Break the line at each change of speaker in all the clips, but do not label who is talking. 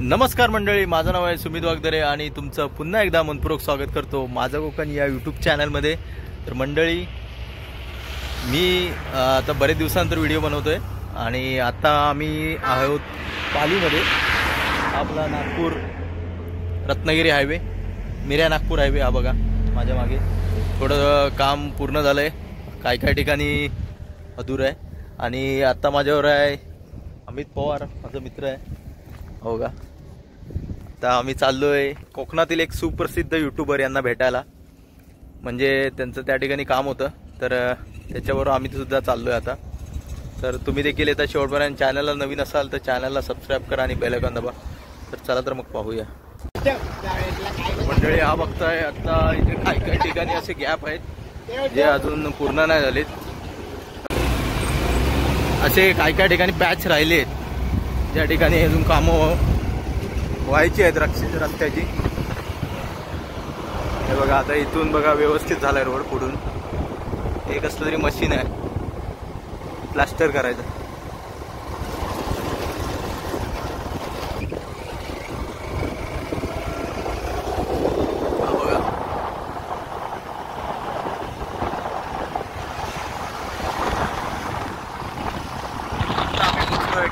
नमस्कार मंडळी, माझं नाव आहे सुमित वागदरे आणि तुमचं पुन्हा एकदा मनपूर्वक स्वागत करतो माझं कोकण या यूट्यूब चॅनलमध्ये। तर मंडळी, मी आता बरेच दिवसानंतर व्हिडिओ बनवतोय आणि आता आम्ही आहोत पालीमध्ये। आपला नागपूर रत्नागिरी हायवे, मिऱ्या नागपूर हायवे हा बघा माझ्या मागे। थोडं काम पूर्ण झालंय, काय काय ठिकाणी अधूर आहे। आणि आता माझ्यावर आहे अमित पवार, माझा मित्र आहे हो का। आता आम्ही चाललोय कोकणातील एक सुप्रसिद्ध यूट्यूबर यांना भेटायला, म्हणजे त्यांचं त्या ठिकाणी काम होतं, तर त्याच्यावर आम्ही सुद्धा चाललोय आता। तर तुम्ही देखील येता शेवटपर्यंत। चॅनलला नवीन असाल तर चॅनलला सबस्क्राईब करा आणि बेल आयकॉन दाबा। तर चला तर मग पाहूया मंडळी। हा बघताय आता इथे काही काही ठिकाणी असे गॅप आहेत जे अजून पूर्ण नाही झालेत, असे काही काही ठिकाणी पॅच राहिले ज्या ठिकाणी अजून कामं व्हायची आहेत रस्त्याची। हे बघा आता इथून बघा व्यवस्थित झालाय रोड, पुढून एक असलं तरी मशीन आहे प्लास्टर करायचं।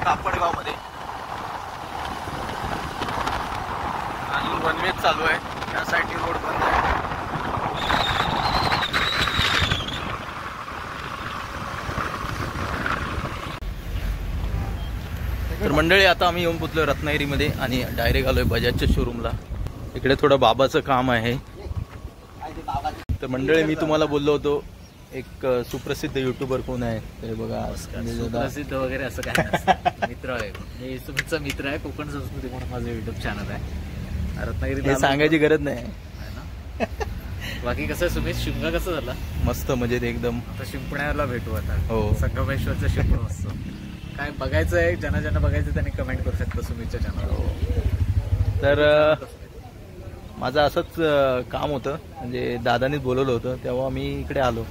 कापडगाव मध्ये अजून वनवेज चालू आहे, त्या साईडनी रोड बंद आहे। तर मंडळी आता आम्ही येऊन पोचलो रत्नागिरीमध्ये आणि डायरेक्ट आलोय बजाजच्या शोरूमला। इकडे थोडं बाबाचं काम आहे। तर मंडळी, मी तुम्हाला बोललो होतो एक सुप्रसिद्ध यूट्यूबर कोण आहे ते बघा।
सुप्रसिद्ध वगैरे असं काय नसतं, मित्र आहे मी, तुमचा मित्र आहे। कोकण संस्कृती म्हणून माझं युट्यूब चॅनल आहे रत्नागिरीला,
सांगायची गरज नाही।
बाकी कसं आहे सुमित, शिमगा कसा झाला?
मस्त मजेत एकदम।
आता शिंपण्याला भेटू आता।
हो,
संगमेश्वरचं शिंपण असतं काय बघायचं आहे, ज्यांना बघायचं त्यांनी कमेंट करू शकता सुमितच्या चॅनलवर।
तर माझं असंच काम होतं, म्हणजे दादानीच बोलवलं होतं, तेव्हा मी इकडे आलो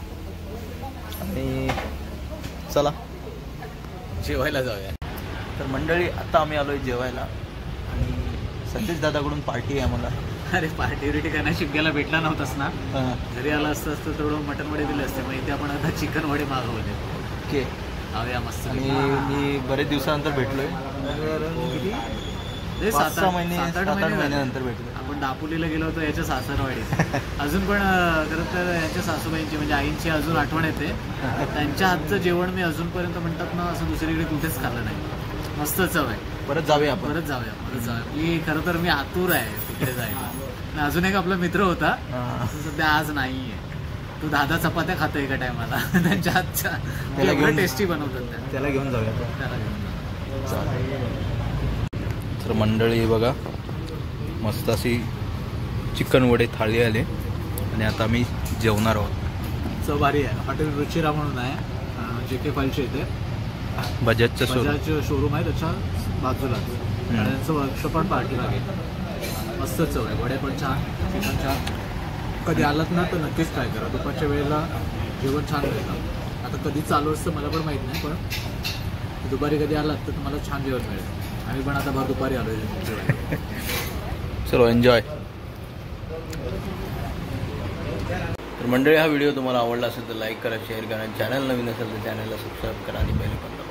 आणि चला
जेवायला जाऊया।
तर मंडळी आता आम्ही आलोय जेवायला आणि सतीश दादाकडून पार्टी आहे मला।
अरे पार्टी बिर्टी काय नाही, शिमग्याला भेटला नव्हतास ना, घरी आला असतं थोडं मटन वडे दिले असते, मग इथे आपण आता चिकन वडे मागवले।
ओके,
आवया मस्त।
आणि मी बरेच दिवसानंतर भेटलोय, किती 7-8 महिन्यानंतर भेटलो।
आपण दापोलीला गेलो होतो याच्या सासरवाडीत। अजून पण खरं तर याच्या सासूबाईंची म्हणजे आईंची अजून आठवण येते, त्यांच्या हातचं जेवण मी अजूनपर्यंत म्हणतात ना असं दुसरीकडे कुठेच खाल्लं नाही। मस्त चव आहे।
परत जाऊया
परत जाऊया। मी खरं तर मी आतुर आहे तिकडे जायला। अजून एक आपला मित्र होता, सध्या आज नाहीये, तो दादा चपात्या खातो एका टायमाला त्यांच्या हातच्या, एवढं टेस्टी बनवतात,
त्याला घेऊन जाऊया।
त्याला घेऊन जाऊया।
तर मंडळी बघा, मस्त अशी चिकन वडे थाळी आले आणि आता आम्ही जेवणार आहोत।
चव भारी आहे। हॉटेल रुचिरा म्हणून आहे, JK फाईलच्या इथे,
बजाजचं
शोरूम आहे त्याच्या बाजूला, त्यांचं वर्कशॉप पण पार्टी लागेल। मस्त चव आहे, वडे पण छान, चिकन छान। कधी आलात ना तर नक्कीच ट्राय करा, दुपारच्या वेळेला जेवण छान मिळतं। आता कधी चालू असतं मला पण माहीत नाही, पण दुपारी कधी आलात तर तुम्हाला छान जेवण मिळेल। आम्ही पण आता भर दुपारी आलो जेवायला।
चलो एन्जॉय। तर मंडळी, हा व्हिडिओ तुम्हाला आवडला असेल तर लाईक करा, शेअर करा, चॅनल नवीन असेल तर चॅनलला सबस्क्राईब करा आणि बेल आयकॉन दाबा।